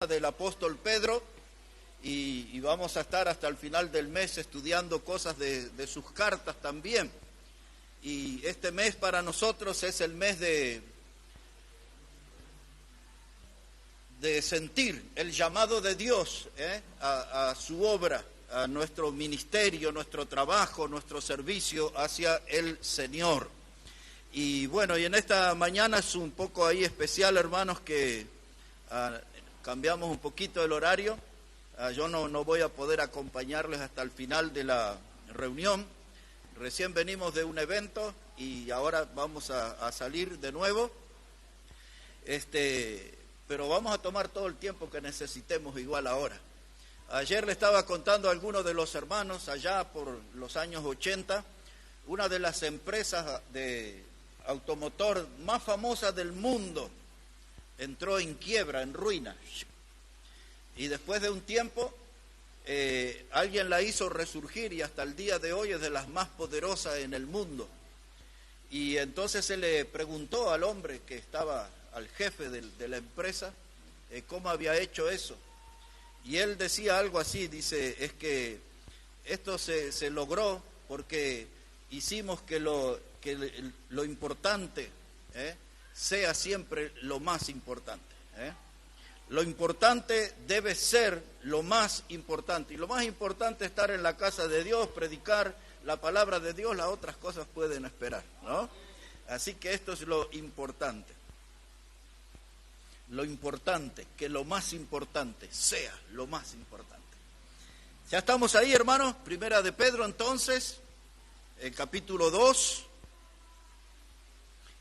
del apóstol Pedro y vamos a estar hasta el final del mes estudiando cosas de sus cartas también. Y este mes para nosotros es el mes de sentir el llamado de Dios a su obra, a nuestro ministerio, nuestro trabajo, nuestro servicio hacia el Señor. Y bueno, y en esta mañana es un poco ahí especial, hermanos, que cambiamos un poquito el horario. Yo no voy a poder acompañarles hasta el final de la reunión. Recién venimos de un evento y ahora vamos a salir de nuevo. Pero vamos a tomar todo el tiempo que necesitemos igual ahora. Ayer le estaba contando a algunos de los hermanos, allá por los años 80, una de las empresas de automotor más famosas del mundo entró en quiebra, en ruina. Y después de un tiempo, alguien la hizo resurgir y hasta el día de hoy es de las más poderosas en el mundo. Y entonces se le preguntó al hombre que estaba, al jefe de la empresa, cómo había hecho eso. Y él decía algo así, dice, es que esto se logró porque hicimos que lo importante sea siempre lo más importante. Lo importante debe ser lo más importante. Y lo más importante es estar en la casa de Dios, predicar la palabra de Dios, las otras cosas pueden esperar, ¿no? Así que esto es lo importante. Lo importante, que lo más importante sea lo más importante. Ya estamos ahí, hermanos. Primera de Pedro, entonces, el capítulo 2.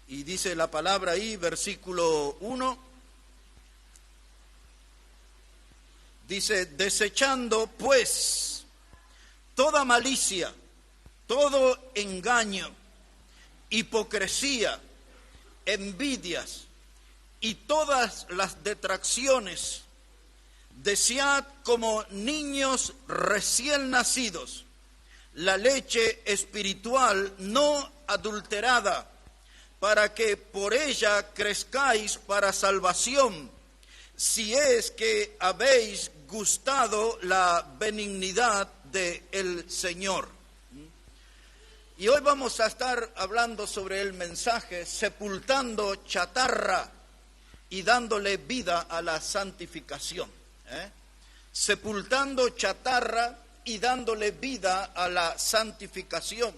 Y dice la palabra ahí, versículo 1. Dice, desechando pues toda malicia, todo engaño, hipocresía, envidias y todas las detracciones, desead como niños recién nacidos la leche espiritual no adulterada, para que por ella crezcáis para salvación, si es que habéis gustado la benignidad del Señor. Y hoy vamos a estar hablando sobre el mensaje sepultando chatarra y dándole vida a la santificación. Sepultando chatarra y dándole vida a la santificación.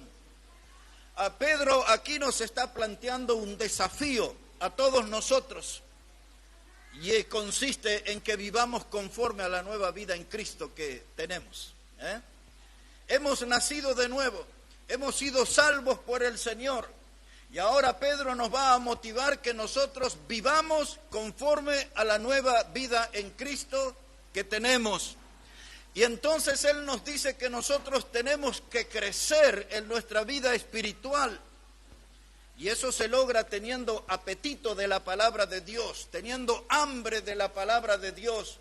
A Pedro aquí nos está planteando un desafío a todos nosotros y consiste en que vivamos conforme a la nueva vida en Cristo que tenemos. Hemos nacido de nuevo, hemos sido salvos por el Señor. Y ahora Pedro nos va a motivar que nosotros vivamos conforme a la nueva vida en Cristo que tenemos. Y entonces él nos dice que nosotros tenemos que crecer en nuestra vida espiritual. Y eso se logra teniendo apetito de la palabra de Dios, teniendo hambre de la palabra de Dios.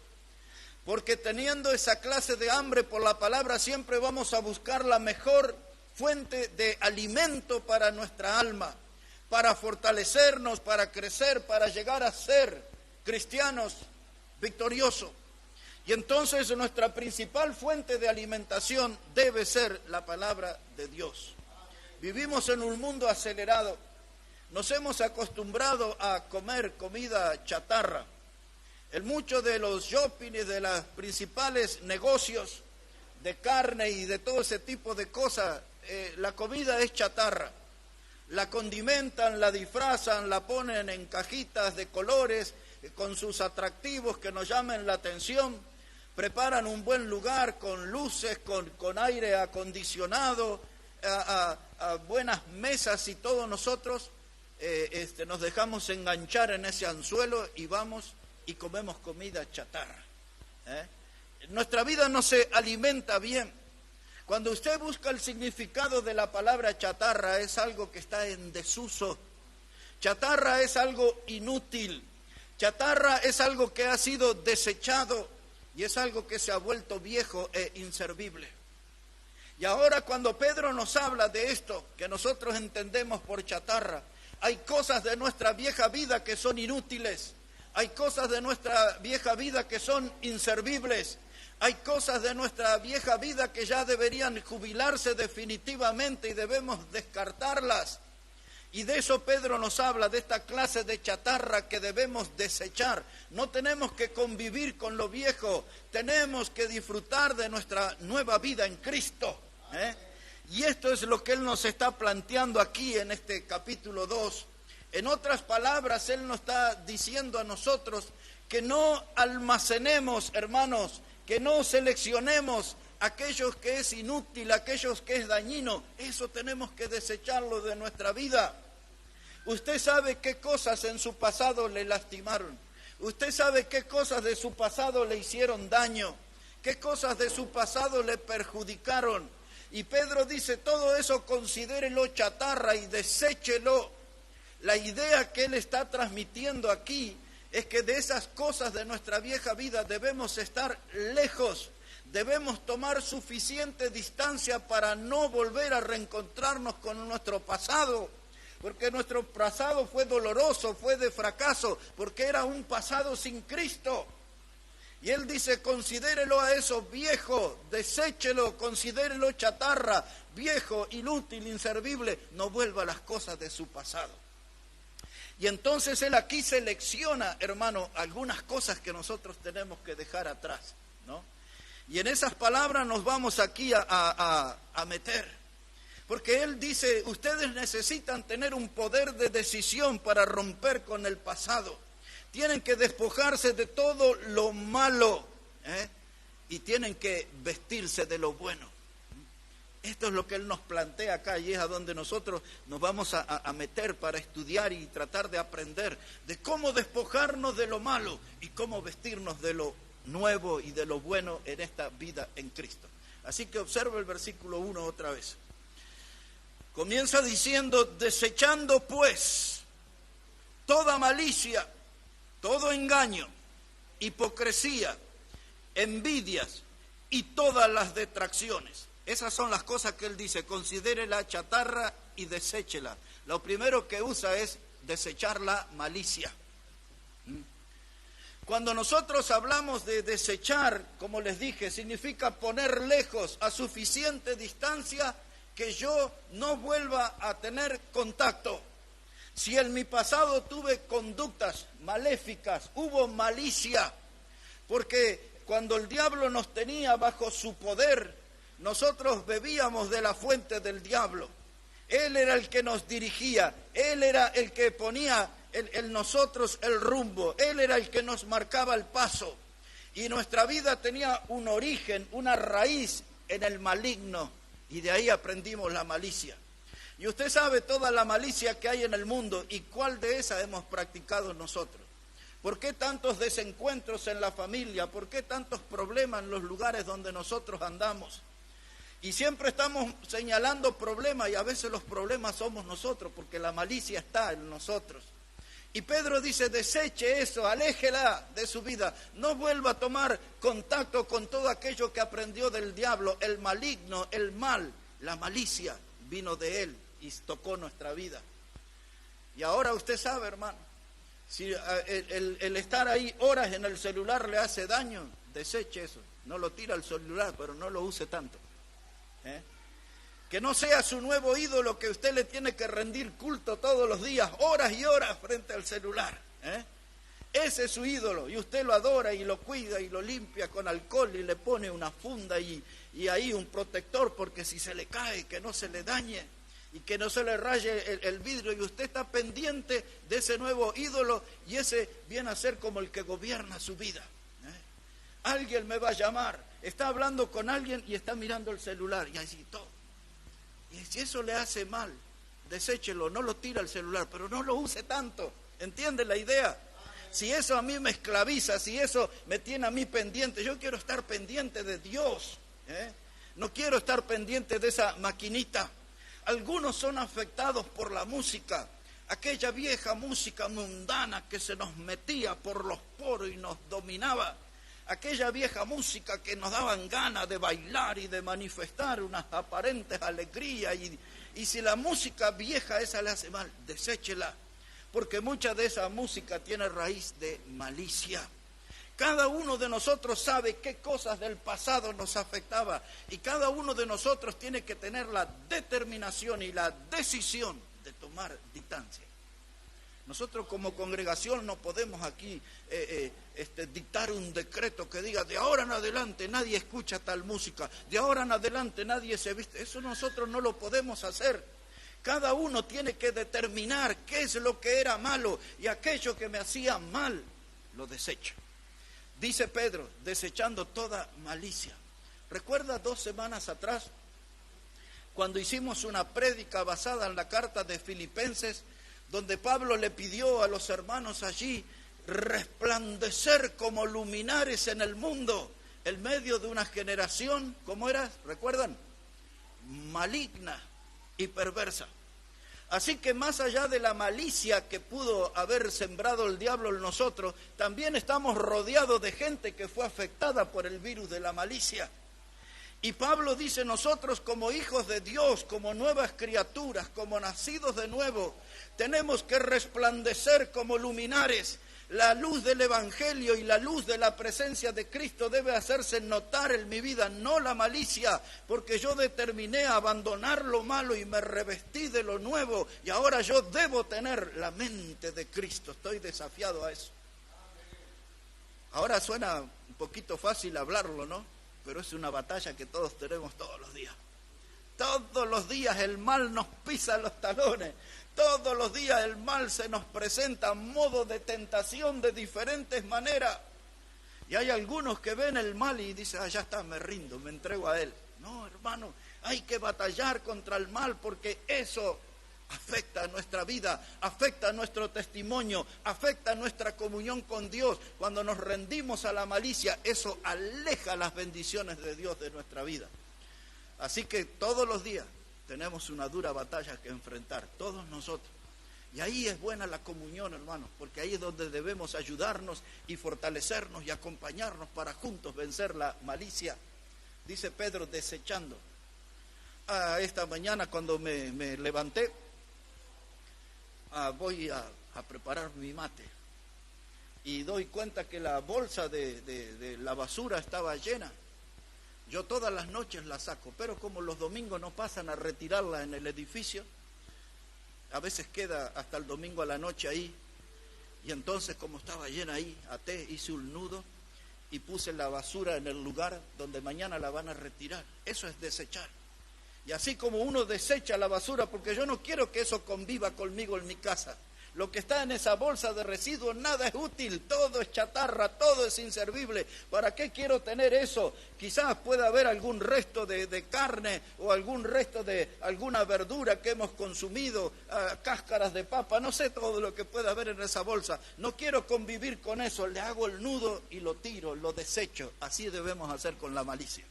Porque teniendo esa clase de hambre por la palabra siempre vamos a buscar la mejor fuente de alimento para nuestra alma, para fortalecernos, para crecer, para llegar a ser cristianos victoriosos. Y entonces nuestra principal fuente de alimentación debe ser la palabra de Dios. Vivimos en un mundo acelerado, nos hemos acostumbrado a comer comida chatarra. En muchos de los shopping y de los principales negocios de carne y de todo ese tipo de cosas, la comida es chatarra. La condimentan, la disfrazan, la ponen en cajitas de colores con sus atractivos que nos llamen la atención. Preparan un buen lugar con luces, con aire acondicionado, a buenas mesas y todos nosotros nos dejamos enganchar en ese anzuelo y vamos y comemos comida chatarra. Nuestra vida no se alimenta bien. Cuando usted busca el significado de la palabra chatarra, es algo que está en desuso. Chatarra es algo inútil. Chatarra es algo que ha sido desechado y es algo que se ha vuelto viejo e inservible. Y ahora cuando Pedro nos habla de esto, que nosotros entendemos por chatarra, hay cosas de nuestra vieja vida que son inútiles. Hay cosas de nuestra vieja vida que son inservibles. Hay cosas de nuestra vieja vida que ya deberían jubilarse definitivamente y debemos descartarlas. Y de eso Pedro nos habla, de esta clase de chatarra que debemos desechar. No tenemos que convivir con lo viejo, tenemos que disfrutar de nuestra nueva vida en Cristo. Y esto es lo que Él nos está planteando aquí en este capítulo 2. En otras palabras, Él nos está diciendo a nosotros que no almacenemos, hermanos, que no seleccionemos aquellos que es inútil, aquellos que es dañino. Eso tenemos que desecharlo de nuestra vida. Usted sabe qué cosas en su pasado le lastimaron. Usted sabe qué cosas de su pasado le hicieron daño. Qué cosas de su pasado le perjudicaron. Y Pedro dice, todo eso considérelo chatarra y deséchelo. La idea que él está transmitiendo aquí es que de esas cosas de nuestra vieja vida debemos estar lejos. Debemos tomar suficiente distancia para no volver a reencontrarnos con nuestro pasado. Porque nuestro pasado fue doloroso, fue de fracaso, porque era un pasado sin Cristo. Y él dice, considérelo a eso viejo, deséchelo, considérelo chatarra, viejo, inútil, inservible, no vuelva a las cosas de su pasado. Y entonces él aquí selecciona, hermano, algunas cosas que nosotros tenemos que dejar atrás, ¿no? Y en esas palabras nos vamos aquí a meter. Porque él dice, ustedes necesitan tener un poder de decisión para romper con el pasado. Tienen que despojarse de todo lo malo, y tienen que vestirse de lo bueno. Esto es lo que él nos plantea acá y es a donde nosotros nos vamos a meter para estudiar y tratar de aprender de cómo despojarnos de lo malo y cómo vestirnos de lo nuevo y de lo bueno en esta vida en Cristo. Así que observa el versículo 1 otra vez. Comienza diciendo, desechando pues toda malicia, todo engaño, hipocresía, envidias y todas las detracciones. Esas son las cosas que él dice, considérela chatarra y deséchela. Lo primero que usa es desechar la malicia. Cuando nosotros hablamos de desechar, como les dije, significa poner lejos, a suficiente distancia, que yo no vuelva a tener contacto. Si en mi pasado tuve conductas maléficas, hubo malicia, porque cuando el diablo nos tenía bajo su poder, nosotros bebíamos de la fuente del diablo. Él era el que nos dirigía, él era el que ponía en nosotros el rumbo, él era el que nos marcaba el paso. Y nuestra vida tenía un origen, una raíz en el maligno. Y de ahí aprendimos la malicia. Y usted sabe toda la malicia que hay en el mundo y cuál de esas hemos practicado nosotros. ¿Por qué tantos desencuentros en la familia? ¿Por qué tantos problemas en los lugares donde nosotros andamos? Y siempre estamos señalando problemas y a veces los problemas somos nosotros porque la malicia está en nosotros. Y Pedro dice, deseche eso, aléjela de su vida, no vuelva a tomar contacto con todo aquello que aprendió del diablo, el maligno, el mal, la malicia vino de él y tocó nuestra vida. Y ahora usted sabe, hermano, si el estar ahí horas en el celular le hace daño, deseche eso, no lo tira al celular, pero no lo use tanto. Que no sea su nuevo ídolo que usted le tiene que rendir culto todos los días, horas y horas frente al celular. Ese es su ídolo y usted lo adora y lo cuida y lo limpia con alcohol y le pone una funda y ahí un protector porque si se le cae que no se le dañe y que no se le raye el vidrio y usted está pendiente de ese nuevo ídolo y ese viene a ser como el que gobierna su vida. Alguien me va a llamar, está hablando con alguien y está mirando el celular y así todo. Y si eso le hace mal, deséchelo, no lo tira al celular, pero no lo use tanto. ¿Entiende la idea? Si eso a mí me esclaviza, si eso me tiene a mí pendiente, yo quiero estar pendiente de Dios. No quiero estar pendiente de esa maquinita. Algunos son afectados por la música, aquella vieja música mundana que se nos metía por los poros y nos dominaba. Aquella vieja música que nos daban ganas de bailar y de manifestar unas aparentes alegrías. Y si la música vieja esa le hace mal, deséchela. porque mucha de esa música tiene raíz de malicia. Cada uno de nosotros sabe qué cosas del pasado nos afectaba y cada uno de nosotros tiene que tener la determinación y la decisión de tomar distancia. Nosotros como congregación no podemos aquí dictar un decreto que diga de ahora en adelante nadie escucha tal música, de ahora en adelante nadie se viste. Eso nosotros no lo podemos hacer. Cada uno tiene que determinar qué es lo que era malo y aquello que me hacía mal lo desecho. Dice Pedro, desechando toda malicia. ¿Recuerda 2 semanas atrás cuando hicimos una prédica basada en la carta de Filipenses, donde Pablo le pidió a los hermanos allí resplandecer como luminares en el mundo, en medio de una generación, ¿cómo era? ¿Recuerdan? Maligna y perversa. Así que más allá de la malicia que pudo haber sembrado el diablo en nosotros, también estamos rodeados de gente que fue afectada por el virus de la malicia. Y Pablo dice, nosotros como hijos de Dios, como nuevas criaturas, como nacidos de nuevo, tenemos que resplandecer como luminares. La luz del Evangelio y la luz de la presencia de Cristo debe hacerse notar en mi vida, no la malicia, porque yo determiné abandonar lo malo y me revestí de lo nuevo, y ahora yo debo tener la mente de Cristo. Estoy desafiado a eso. Ahora suena un poquito fácil hablarlo, ¿no? Pero es una batalla que todos tenemos todos los días. Todos los días el mal nos pisa los talones. Todos los días el mal se nos presenta a modo de tentación de diferentes maneras. Y hay algunos que ven el mal y dicen, ya está, me rindo, me entrego a él. No, hermano, hay que batallar contra el mal porque eso afecta a nuestra vida, afecta a nuestro testimonio, afecta a nuestra comunión con Dios. Cuando nos rendimos a la malicia, eso aleja las bendiciones de Dios de nuestra vida. Así que todos los días tenemos una dura batalla que enfrentar, todos nosotros. Y ahí es buena la comunión, hermanos, porque ahí es donde debemos ayudarnos y fortalecernos y acompañarnos para juntos vencer la malicia. Dice Pedro, desechando. Esta mañana cuando me levanté, voy a preparar mi mate. Y doy cuenta que la bolsa de la basura estaba llena. Yo todas las noches la saco, pero como los domingos no pasan a retirarla en el edificio, a veces queda hasta el domingo a la noche ahí, y entonces como estaba llena ahí, até, hice un nudo y puse la basura en el lugar donde mañana la van a retirar. Eso es desechar. Y así como uno desecha la basura, porque yo no quiero que eso conviva conmigo en mi casa. Lo que está en esa bolsa de residuos nada es útil, todo es chatarra, todo es inservible. ¿Para qué quiero tener eso? Quizás pueda haber algún resto de carne o algún resto de alguna verdura que hemos consumido, cáscaras de papa, no sé todo lo que pueda haber en esa bolsa. No quiero convivir con eso, le hago el nudo y lo tiro, lo desecho. Así debemos hacer con la malicia.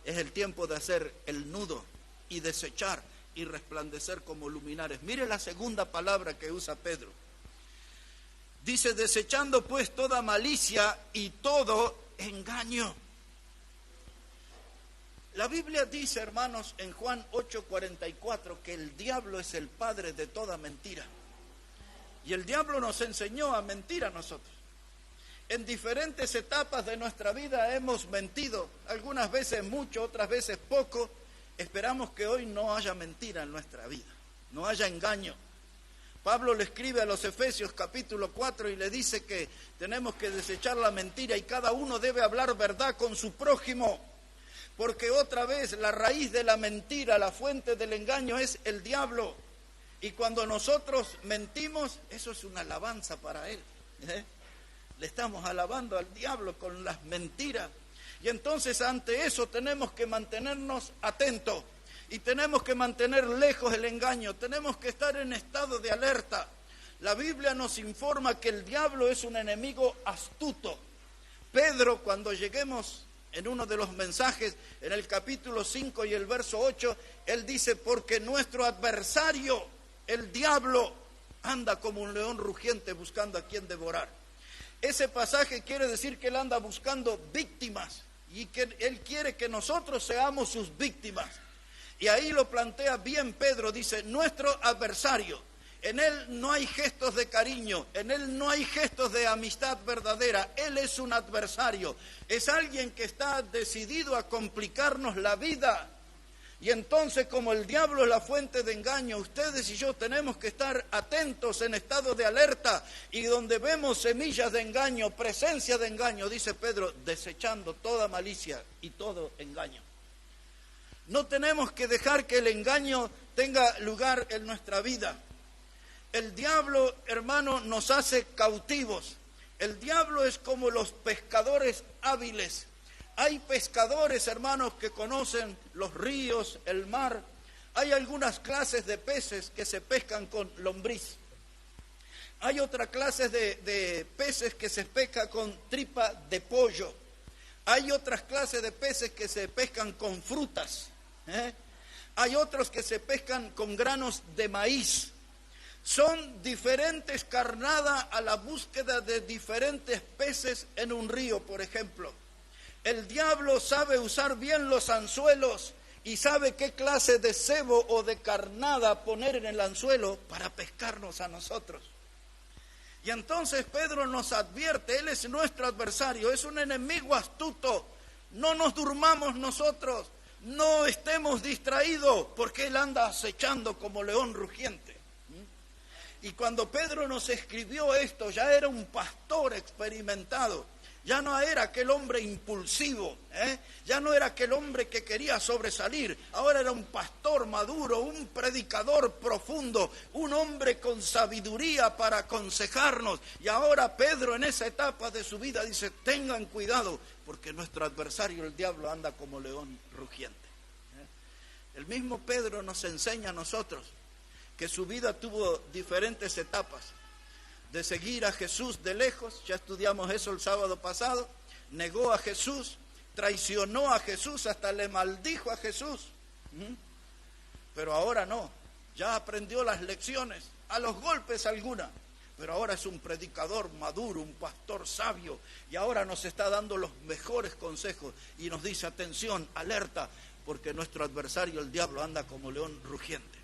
Es el tiempo de hacer el nudo y desechar y resplandecer como luminares. Mire la segunda palabra que usa Pedro. Dice, desechando pues toda malicia y todo engaño. La Biblia dice, hermanos, en Juan 8:44, que el diablo es el padre de toda mentira. Y el diablo nos enseñó a mentir a nosotros. En diferentes etapas de nuestra vida hemos mentido, algunas veces mucho, otras veces poco. Esperamos que hoy no haya mentira en nuestra vida, no haya engaño. Pablo le escribe a los Efesios capítulo 4 y le dice que tenemos que desechar la mentira y cada uno debe hablar verdad con su prójimo, porque otra vez la raíz de la mentira, la fuente del engaño es el diablo. Y cuando nosotros mentimos, eso es una alabanza para él. Le estamos alabando al diablo con las mentiras. Y entonces ante eso tenemos que mantenernos atentos y tenemos que mantener lejos el engaño, tenemos que estar en estado de alerta. La Biblia nos informa que el diablo es un enemigo astuto. Pedro, cuando lleguemos en uno de los mensajes, en el capítulo 5 y el verso 8, él dice, porque nuestro adversario, el diablo, anda como un león rugiente buscando a quien devorar. Ese pasaje quiere decir que él anda buscando víctimas y que él quiere que nosotros seamos sus víctimas. Y ahí lo plantea bien Pedro, dice, nuestro adversario. En Él no hay gestos de cariño, en Él no hay gestos de amistad verdadera. Él es un adversario, es alguien que está decidido a complicarnos la vida. Y entonces, como el diablo es la fuente de engaño, ustedes y yo tenemos que estar atentos, en estado de alerta, y donde vemos semillas de engaño, presencia de engaño, dice Pedro, desechando toda malicia y todo engaño. No tenemos que dejar que el engaño tenga lugar en nuestra vida. El diablo, hermano, nos hace cautivos. El diablo es como los pescadores hábiles. Hay pescadores, hermanos, que conocen los ríos, el mar. Hay algunas clases de peces que se pescan con lombriz. Hay otra clase de peces que se pesca con tripa de pollo. Hay otras clases de peces que se pescan con frutas. Hay otros que se pescan con granos de maíz. Son diferentes carnadas a la búsqueda de diferentes peces en un río, por ejemplo. El diablo sabe usar bien los anzuelos y sabe qué clase de cebo o de carnada poner en el anzuelo para pescarnos a nosotros. Y entonces Pedro nos advierte, él es nuestro adversario, es un enemigo astuto. No nos durmamos nosotros, no estemos distraídos, porque él anda acechando como león rugiente. Y cuando Pedro nos escribió esto, ya era un pastor experimentado. Ya no era aquel hombre impulsivo, ya no era aquel hombre que quería sobresalir. Ahora era un pastor maduro, un predicador profundo, un hombre con sabiduría para aconsejarnos. Y ahora Pedro, en esa etapa de su vida, dice, tengan cuidado, porque nuestro adversario, el diablo, anda como león rugiente. El mismo Pedro nos enseña a nosotros que su vida tuvo diferentes etapas. De seguir a Jesús de lejos, ya estudiamos eso el sábado pasado, negó a Jesús, traicionó a Jesús, hasta le maldijo a Jesús. Pero ahora no, ya aprendió las lecciones, a los golpes alguna, pero ahora es un predicador maduro, un pastor sabio, y ahora nos está dando los mejores consejos y nos dice, atención, alerta, porque nuestro adversario, el diablo, anda como león rugiente.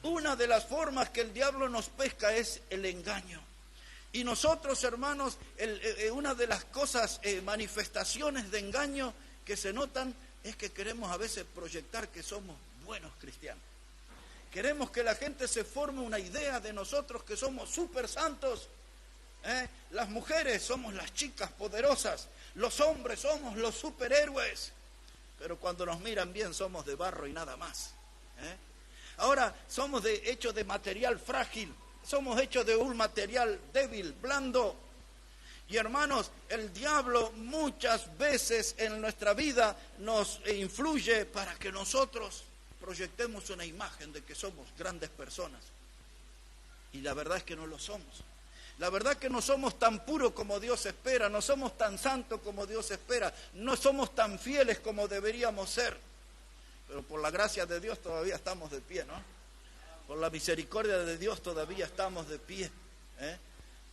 Una de las formas que el diablo nos pesca es el engaño. Y nosotros, hermanos, una de las cosas, manifestaciones de engaño que se notan es que queremos a veces proyectar que somos buenos cristianos. Queremos que la gente se forme una idea de nosotros que somos súper santos. Las mujeres somos las chicas poderosas, los hombres somos los superhéroes. Pero cuando nos miran bien somos de barro y nada más. Ahora somos hechos de material frágil, somos hechos de un material débil, blando. Y hermanos, el diablo muchas veces en nuestra vida nos influye para que nosotros proyectemos una imagen de que somos grandes personas. Y la verdad es que no lo somos. La verdad es que no somos tan puros como Dios espera, no somos tan santos como Dios espera, no somos tan fieles como deberíamos ser. Pero por la gracia de Dios todavía estamos de pie, ¿no? Por la misericordia de Dios todavía estamos de pie.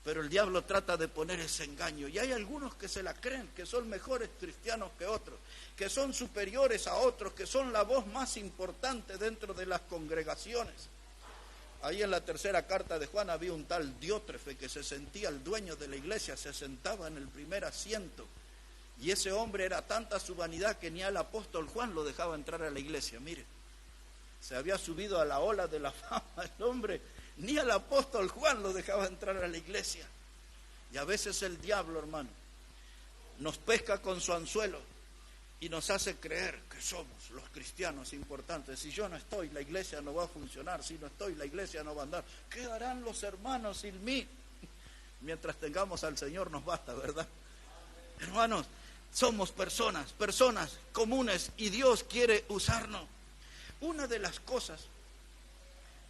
Pero el diablo trata de poner ese engaño. Y hay algunos que se la creen, que son mejores cristianos que otros, que son superiores a otros, que son la voz más importante dentro de las congregaciones. Ahí en la tercera carta de Juan había un tal Diótrefe que se sentía el dueño de la iglesia, se sentaba en el primer asiento. Y ese hombre era tanta su vanidad que ni al apóstol Juan lo dejaba entrar a la iglesia. Mire, se había subido a la ola de la fama el hombre, ni al apóstol Juan lo dejaba entrar a la iglesia. Y a veces el diablo, hermano, nos pesca con su anzuelo y nos hace creer que somos los cristianos importantes. Si yo no estoy, la iglesia no va a funcionar. Si no estoy, la iglesia no va a andar. ¿Qué harán los hermanos sin mí? Mientras tengamos al Señor nos basta, ¿verdad? Hermanos, somos personas comunes y Dios quiere usarnos. Una de las cosas,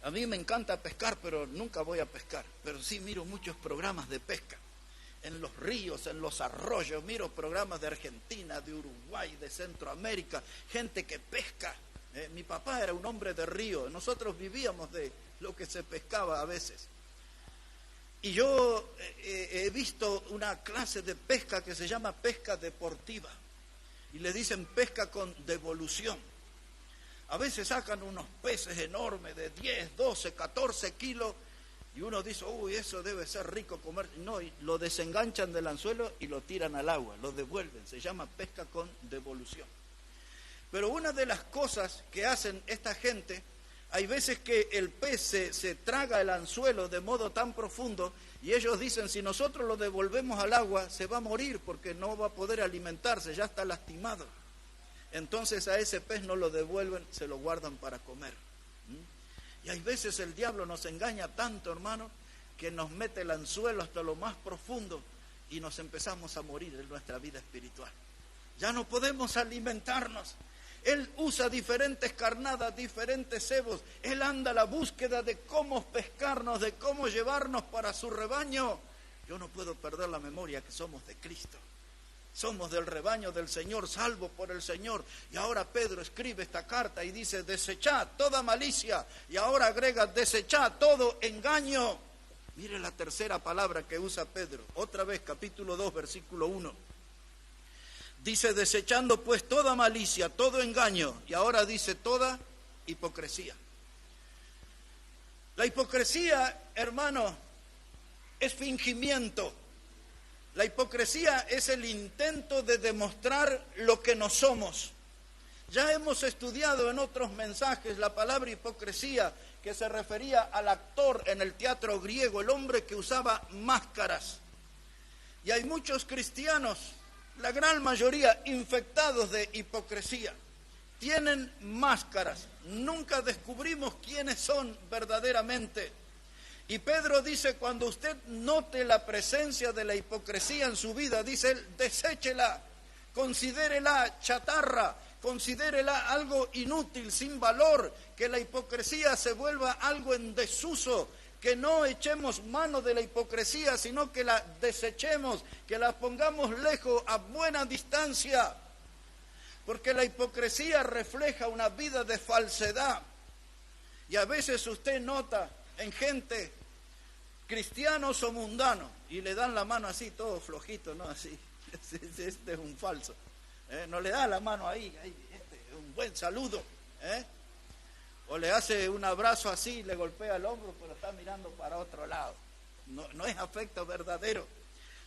a mí me encanta pescar, pero nunca voy a pescar, pero sí miro muchos programas de pesca, en los ríos, en los arroyos, miro programas de Argentina, de Uruguay, de Centroamérica, gente que pesca. Mi papá era un hombre de río, nosotros vivíamos de lo que se pescaba a veces. Y yo he visto una clase de pesca que se llama pesca deportiva. Y le dicen pesca con devolución. A veces sacan unos peces enormes de 10, 12, 14 kilos Y uno dice, uy, eso debe ser rico comer. No, y lo desenganchan del anzuelo y lo tiran al agua, lo devuelven. Se llama pesca con devolución. Pero una de las cosas que hacen esta gente, hay veces que el pez se traga el anzuelo de modo tan profundo y ellos dicen, si nosotros lo devolvemos al agua, se va a morir porque no va a poder alimentarse, ya está lastimado. Entonces a ese pez no lo devuelven, se lo guardan para comer. Y hay veces el diablo nos engaña tanto, hermano, que nos mete el anzuelo hasta lo más profundo y nos empezamos a morir en nuestra vida espiritual. Ya no podemos alimentarnos. Él usa diferentes carnadas, diferentes cebos. Él anda a la búsqueda de cómo pescarnos, de cómo llevarnos para su rebaño. Yo no puedo perder la memoria que somos de Cristo. Somos del rebaño del Señor, salvos por el Señor. Y ahora Pedro escribe esta carta y dice, desechad toda malicia. Y ahora agrega, desechad todo engaño. Mire la tercera palabra que usa Pedro. Otra vez, capítulo 2, versículo 1. Dice, desechando pues toda malicia, todo engaño. Y ahora dice, toda hipocresía. La hipocresía, hermano, es fingimiento. La hipocresía es el intento de demostrar lo que no somos. Ya hemos estudiado en otros mensajes la palabra hipocresía, que se refería al actor en el teatro griego, el hombre que usaba máscaras. Y hay muchos cristianos, la gran mayoría, infectados de hipocresía. Tienen máscaras. Nunca descubrimos quiénes son verdaderamente. Y Pedro dice, cuando usted note la presencia de la hipocresía en su vida, dice él, deséchela, considérela chatarra, considérela algo inútil, sin valor, que la hipocresía se vuelva algo en desuso, que no echemos mano de la hipocresía, sino que la desechemos, que la pongamos lejos, a buena distancia, porque la hipocresía refleja una vida de falsedad. Y a veces usted nota en gente, cristianos o mundanos, y le dan la mano así, todo flojito, ¿no? Así, este es un falso. No le da la mano ahí, un buen saludo, o le hace un abrazo así, le golpea el hombro, pero está mirando para otro lado. No es afecto verdadero.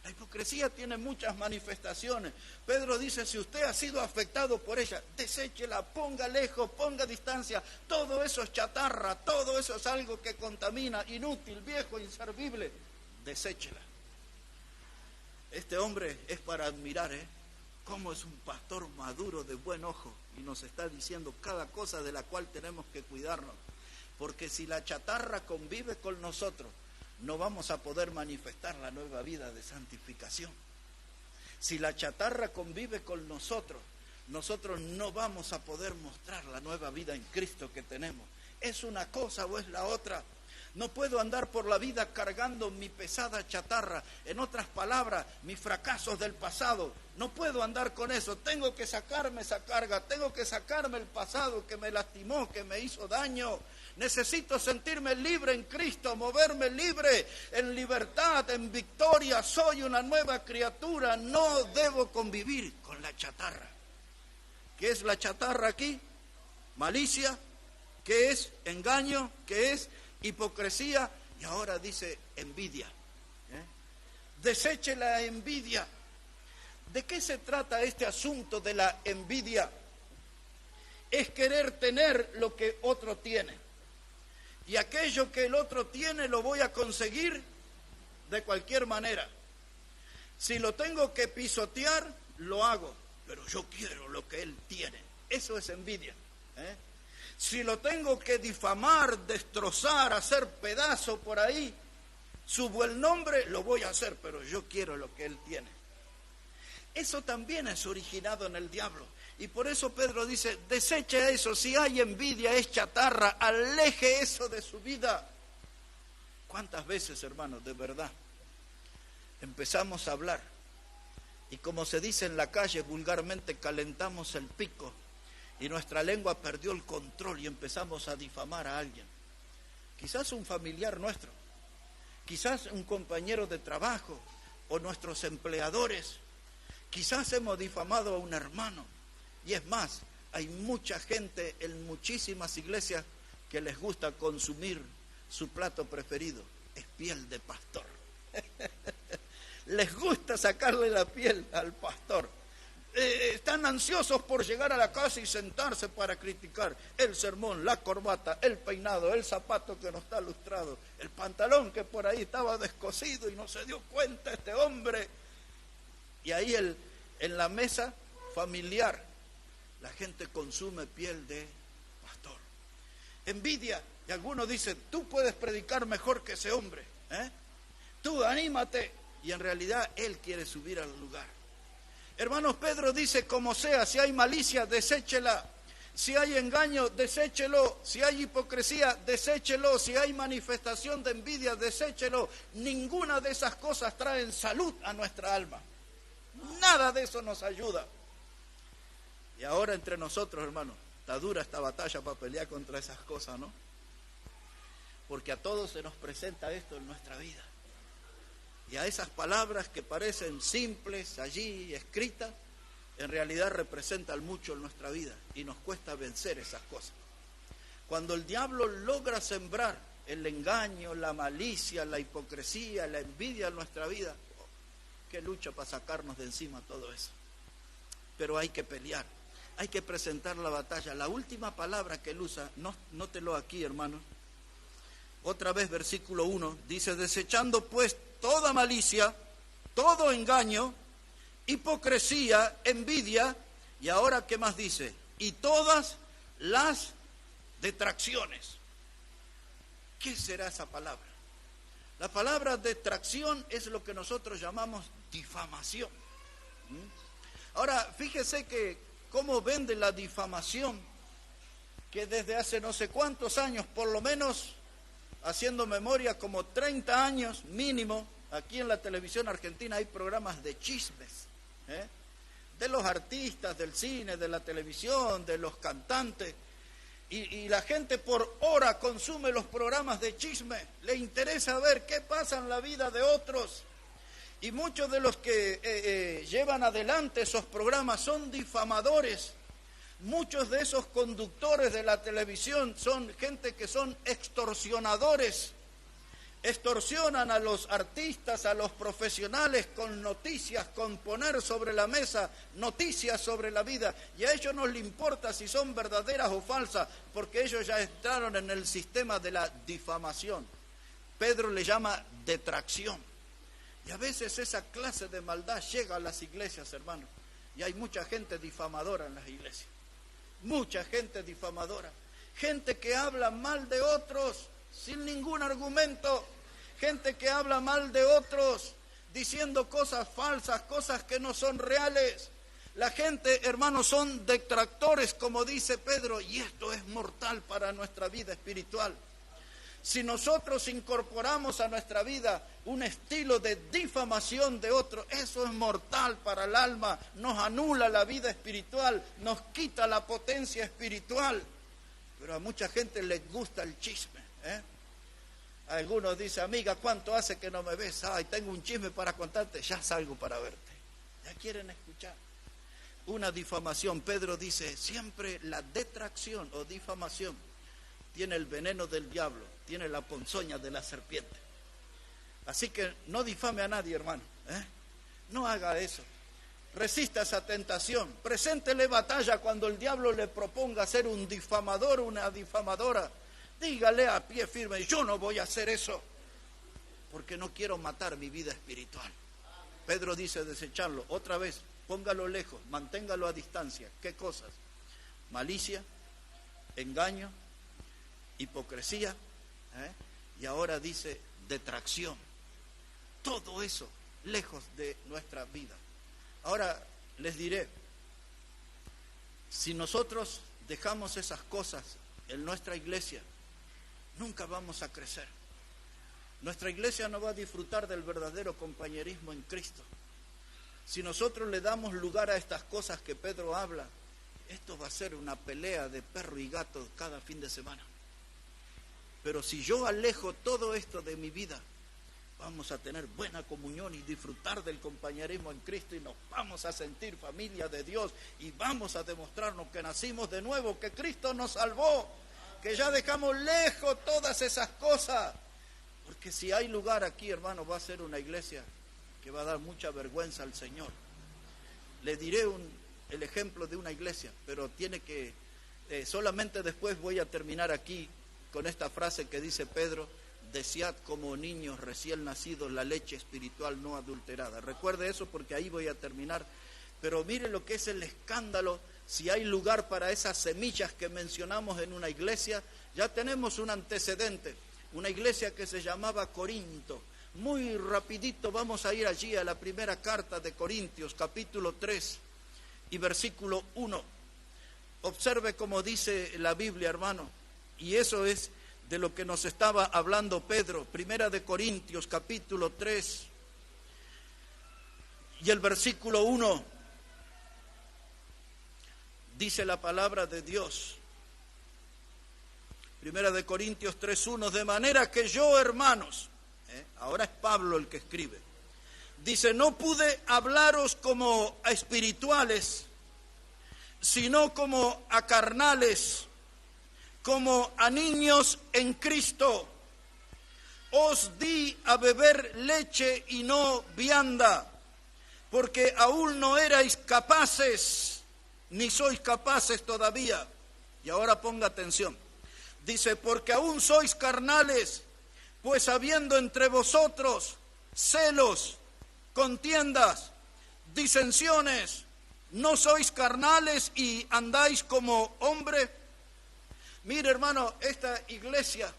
La hipocresía tiene muchas manifestaciones. Pedro dice, si usted ha sido afectado por ella, deséchela, ponga lejos, ponga distancia. Todo eso es chatarra, todo eso es algo que contamina, inútil, viejo, inservible. Deséchela. Este hombre es para admirar, cómo es un pastor maduro de buen ojo y nos está diciendo cada cosa de la cual tenemos que cuidarnos. Porque si la chatarra convive con nosotros, no vamos a poder manifestar la nueva vida de santificación. Si la chatarra convive con nosotros, nosotros no vamos a poder mostrar la nueva vida en Cristo que tenemos. ¿Es una cosa o es la otra? No puedo andar por la vida cargando mi pesada chatarra. En otras palabras, mis fracasos del pasado. No puedo andar con eso. Tengo que sacarme esa carga. Tengo que sacarme el pasado que me lastimó, que me hizo daño. Necesito sentirme libre en Cristo, moverme libre, en libertad, en victoria. Soy una nueva criatura. No debo convivir con la chatarra. ¿Qué es la chatarra aquí? Malicia. ¿Qué es? Engaño. ¿Qué es? Hipocresía. Y ahora dice envidia. Deseche la envidia. ¿De qué se trata este asunto de la envidia? Es querer tener lo que otro tiene. Y aquello que el otro tiene lo voy a conseguir de cualquier manera. Si lo tengo que pisotear, lo hago. Pero yo quiero lo que él tiene. Eso es envidia. Si lo tengo que difamar, destrozar, hacer pedazo por ahí, su buen nombre, lo voy a hacer, pero yo quiero lo que él tiene. Eso también es originado en el diablo. Y por eso Pedro dice, deseche eso, si hay envidia, es chatarra, aleje eso de su vida. ¿Cuántas veces, hermanos, de verdad, empezamos a hablar y como se dice en la calle vulgarmente, calentamos el pico y nuestra lengua perdió el control y empezamos a difamar a alguien? Quizás un familiar nuestro, quizás un compañero de trabajo o nuestros empleadores, quizás hemos difamado a un hermano. Y es más, hay mucha gente en muchísimas iglesias que les gusta consumir su plato preferido, es piel de pastor. Les gusta sacarle la piel al pastor. Están ansiosos por llegar a la casa y sentarse para criticar el sermón, la corbata, el peinado, el zapato que no está lustrado, el pantalón que por ahí estaba descosido y no se dio cuenta este hombre. Y ahí en la mesa familiar la gente consume piel de pastor. Envidia, y algunos dicen, tú puedes predicar mejor que ese hombre, tú anímate, y en realidad él quiere subir al lugar. Hermanos, Pedro dice, como sea, si hay malicia, deséchela. Si hay engaño, deséchelo. Si hay hipocresía, deséchelo. Si hay manifestación de envidia, deséchelo. Ninguna de esas cosas traen salud a nuestra alma. Nada de eso nos ayuda. Y ahora entre nosotros, hermanos, está dura esta batalla para pelear contra esas cosas, ¿no? Porque a todos se nos presenta esto en nuestra vida. Y a esas palabras que parecen simples allí escritas, en realidad representan mucho en nuestra vida y nos cuesta vencer esas cosas. Cuando el diablo logra sembrar el engaño, la malicia, la hipocresía, la envidia en nuestra vida, qué lucha para sacarnos de encima todo eso. Pero hay que pelear, hay que presentar la batalla. La última palabra que él usa, nótelo aquí, hermanos. Otra vez, versículo 1, dice, desechando pues toda malicia, todo engaño, hipocresía, envidia, y ahora, ¿qué más dice? Y todas las detracciones. ¿Qué será esa palabra? La palabra detracción es lo que nosotros llamamos difamación. Ahora, fíjese que cómo vende la difamación, que desde hace no sé cuántos años, por lo menos, haciendo memoria, como 30 años mínimo, aquí en la televisión argentina hay programas de chismes, de los artistas, del cine, de la televisión, de los cantantes, y la gente por hora consume los programas de chisme, le interesa ver qué pasa en la vida de otros, y muchos de los que llevan adelante esos programas son difamadores. Muchos de esos conductores de la televisión son gente que son extorsionadores. Extorsionan a los artistas, a los profesionales con noticias, con poner sobre la mesa noticias sobre la vida. Y a ellos no les importa si son verdaderas o falsas, porque ellos ya entraron en el sistema de la difamación. Pedro le llama detracción. Y a veces esa clase de maldad llega a las iglesias, hermanos. Y hay mucha gente difamadora en las iglesias. Mucha gente difamadora, gente que habla mal de otros sin ningún argumento, gente que habla mal de otros diciendo cosas falsas, cosas que no son reales. La gente, hermanos, son detractores, como dice Pedro, y esto es mortal para nuestra vida espiritual. Si nosotros incorporamos a nuestra vida un estilo de difamación de otro, eso es mortal para el alma, nos anula la vida espiritual, nos quita la potencia espiritual. Pero a mucha gente les gusta el chisme, Algunos dicen, amiga, ¿cuánto hace que no me ves? Ay, tengo un chisme para contarte, ya salgo para verte. Ya quieren escuchar. Una difamación, Pedro dice, siempre la detracción o difamación tiene el veneno del diablo, tiene la ponzoña de la serpiente. Así que no difame a nadie, hermano. No haga eso. Resista esa tentación. Preséntele batalla cuando el diablo le proponga ser un difamador, una difamadora. Dígale a pie firme, yo no voy a hacer eso, porque no quiero matar mi vida espiritual. Pedro dice desecharlo. Otra vez, póngalo lejos, manténgalo a distancia. ¿Qué cosas? Malicia, engaño, hipocresía, y ahora dice detracción. Todo eso lejos de nuestra vida. Ahora les diré, si nosotros dejamos esas cosas en nuestra iglesia, nunca vamos a crecer. Nuestra iglesia no va a disfrutar del verdadero compañerismo en Cristo. Si nosotros le damos lugar a estas cosas que Pedro habla, esto va a ser una pelea de perro y gato cada fin de semana. Pero si yo alejo todo esto de mi vida, vamos a tener buena comunión y disfrutar del compañerismo en Cristo y nos vamos a sentir familia de Dios y vamos a demostrarnos que nacimos de nuevo, que Cristo nos salvó, que ya dejamos lejos todas esas cosas. Porque si hay lugar aquí, hermano, va a ser una iglesia que va a dar mucha vergüenza al Señor. Le diré el ejemplo de una iglesia, pero tiene que, solamente después voy a terminar aquí con esta frase que dice Pedro: desead como niños recién nacidos la leche espiritual no adulterada. Recuerde eso porque ahí voy a terminar. Pero mire lo que es el escándalo. Si hay lugar para esas semillas que mencionamos en una iglesia, ya tenemos un antecedente. Una iglesia que se llamaba Corinto. Muy rapidito vamos a ir allí a la primera carta de Corintios, capítulo 3 y versículo 1. Observe cómo dice la Biblia, hermano. Y eso es de lo que nos estaba hablando Pedro. Primera de Corintios, capítulo 3 y el versículo 1. Dice la palabra de Dios. Primera de Corintios 3:1, de manera que yo, hermanos, ahora es Pablo el que escribe, dice: no pude hablaros como a espirituales, sino como a carnales, como a niños en Cristo. Os di a beber leche y no vianda, porque aún no erais capaces, ni sois capaces todavía. Y ahora ponga atención. Dice: porque aún sois carnales, pues habiendo entre vosotros celos, contiendas, disensiones, ¿no sois carnales y andáis como hombre? Mire, hermano, esta iglesia,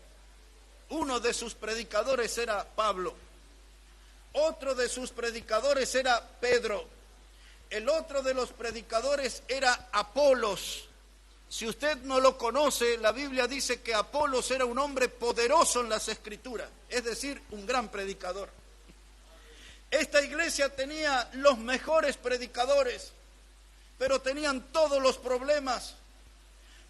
uno de sus predicadores era Pablo, otro de sus predicadores era Pedro, el otro de los predicadores era Apolos. Si usted no lo conoce, la Biblia dice que Apolos era un hombre poderoso en las Escrituras, es decir, un gran predicador. Esta iglesia tenía los mejores predicadores, pero tenían todos los problemas.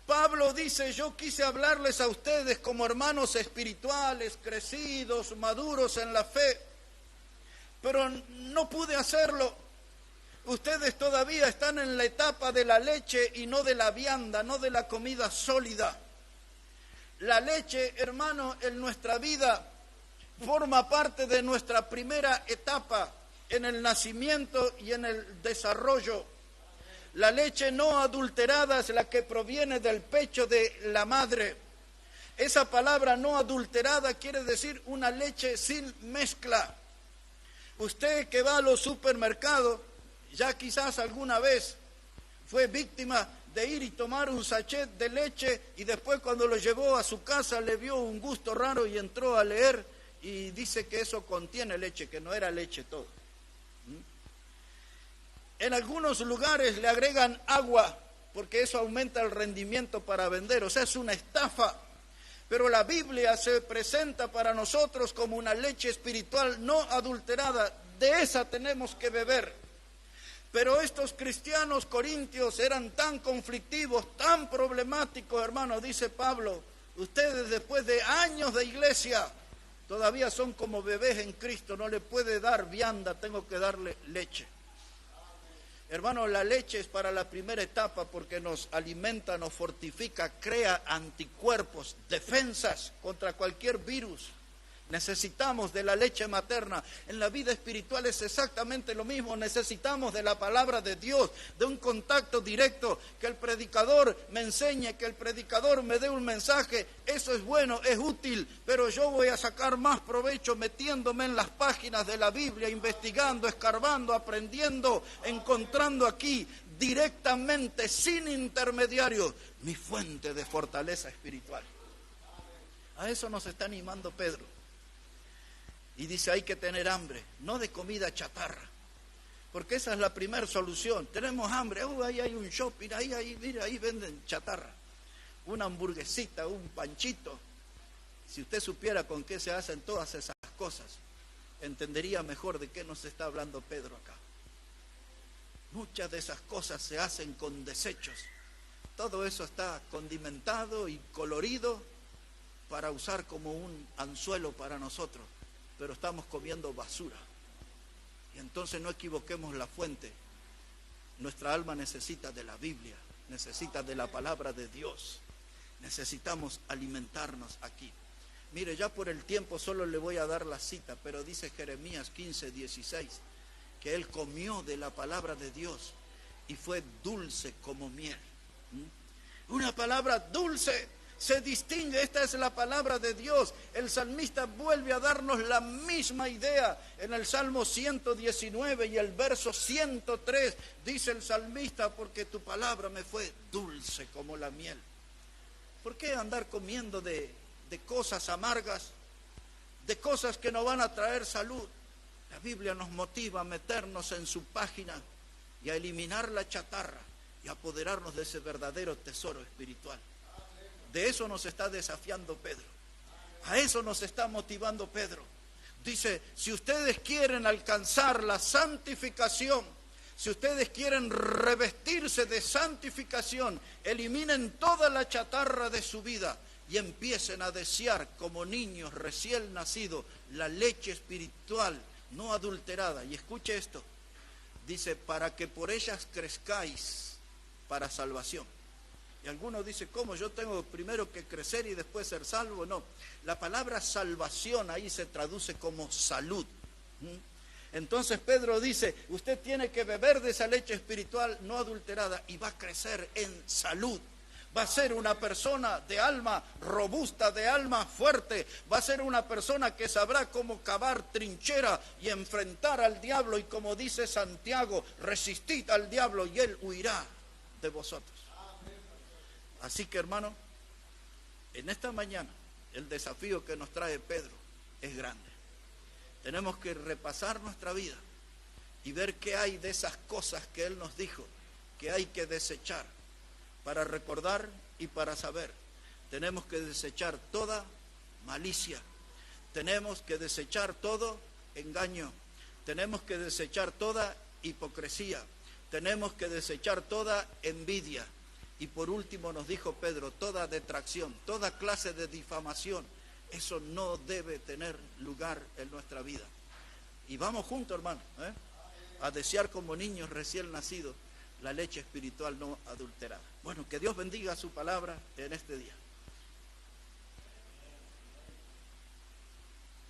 Pablo dice: yo quise hablarles a ustedes como hermanos espirituales, crecidos, maduros en la fe, pero no pude hacerlo. Ustedes todavía están en la etapa de la leche y no de la vianda, no de la comida sólida. La leche, hermano, en nuestra vida forma parte de nuestra primera etapa en el nacimiento y en el desarrollo. La leche no adulterada es la que proviene del pecho de la madre. Esa palabra no adulterada quiere decir una leche sin mezcla. Usted que va a los supermercados, ya quizás alguna vez fue víctima de ir y tomar un sachet de leche y después cuando lo llevó a su casa le vio un gusto raro y entró a leer y dice que eso contiene leche, que no era leche todo. En algunos lugares le agregan agua porque eso aumenta el rendimiento para vender, o sea, es una estafa. Pero la Biblia se presenta para nosotros como una leche espiritual no adulterada, de esa tenemos que beber. Pero estos cristianos corintios eran tan conflictivos, tan problemáticos, hermano, dice Pablo. Ustedes después de años de iglesia todavía son como bebés en Cristo, no le puede dar vianda, tengo que darle leche. Hermano, la leche es para la primera etapa porque nos alimenta, nos fortifica, crea anticuerpos, defensas contra cualquier virus. Necesitamos de la leche materna. En la vida espiritual es exactamente lo mismo. Necesitamos de la palabra de Dios, de un contacto directo, que el predicador me enseñe, que el predicador me dé un mensaje. Eso es bueno, es útil, pero yo voy a sacar más provecho metiéndome en las páginas de la Biblia, investigando, escarbando, aprendiendo, encontrando aquí directamente, sin intermediarios, mi fuente de fortaleza espiritual. A eso nos está animando Pedro. Y dice: hay que tener hambre, no de comida chatarra, porque esa es la primera solución. Tenemos hambre, ahí hay un shopping, mira, ahí venden chatarra, una hamburguesita, un panchito. Si usted supiera con qué se hacen todas esas cosas, entendería mejor de qué nos está hablando Pedro acá. Muchas de esas cosas se hacen con desechos. Todo eso está condimentado y colorido para usar como un anzuelo para nosotros, pero estamos comiendo basura. Y entonces no equivoquemos la fuente. Nuestra alma necesita de la Biblia, necesita de la palabra de Dios. Necesitamos alimentarnos aquí. Mire, ya por el tiempo solo le voy a dar la cita, pero dice Jeremías 15:16, que él comió de la palabra de Dios y fue dulce como miel. Una palabra dulce, se distingue, esta es la palabra de Dios. El salmista vuelve a darnos la misma idea en el Salmo 119 y el verso 103, dice el salmista, porque tu palabra me fue dulce como la miel. ¿Por qué andar comiendo de cosas amargas, de cosas que no van a traer salud? La Biblia nos motiva a meternos en su página y a eliminar la chatarra y a apoderarnos de ese verdadero tesoro espiritual. De eso nos está desafiando Pedro. A eso nos está motivando Pedro. Dice, si ustedes quieren alcanzar la santificación, si ustedes quieren revestirse de santificación, eliminen toda la chatarra de su vida y empiecen a desear como niños recién nacidos la leche espiritual no adulterada. Y escuche esto, dice, para que por ellas crezcáis para salvación. Y algunos dicen, ¿cómo? Yo tengo primero que crecer y después ser salvo. No, la palabra salvación ahí se traduce como salud. Entonces Pedro dice, usted tiene que beber de esa leche espiritual no adulterada y va a crecer en salud. Va a ser una persona de alma robusta, de alma fuerte. Va a ser una persona que sabrá cómo cavar trinchera y enfrentar al diablo. Y como dice Santiago, resistid al diablo y él huirá de vosotros. Así que, hermano, en esta mañana el desafío que nos trae Pedro es grande. Tenemos que repasar nuestra vida y ver qué hay de esas cosas que él nos dijo que hay que desechar para recordar y para saber. Tenemos que desechar toda malicia, tenemos que desechar todo engaño, tenemos que desechar toda hipocresía, tenemos que desechar toda envidia. Y por último nos dijo Pedro, toda detracción, toda clase de difamación, eso no debe tener lugar en nuestra vida. Y vamos juntos, hermano, a desear como niños recién nacidos la leche espiritual no adulterada. Bueno, que Dios bendiga su palabra en este día.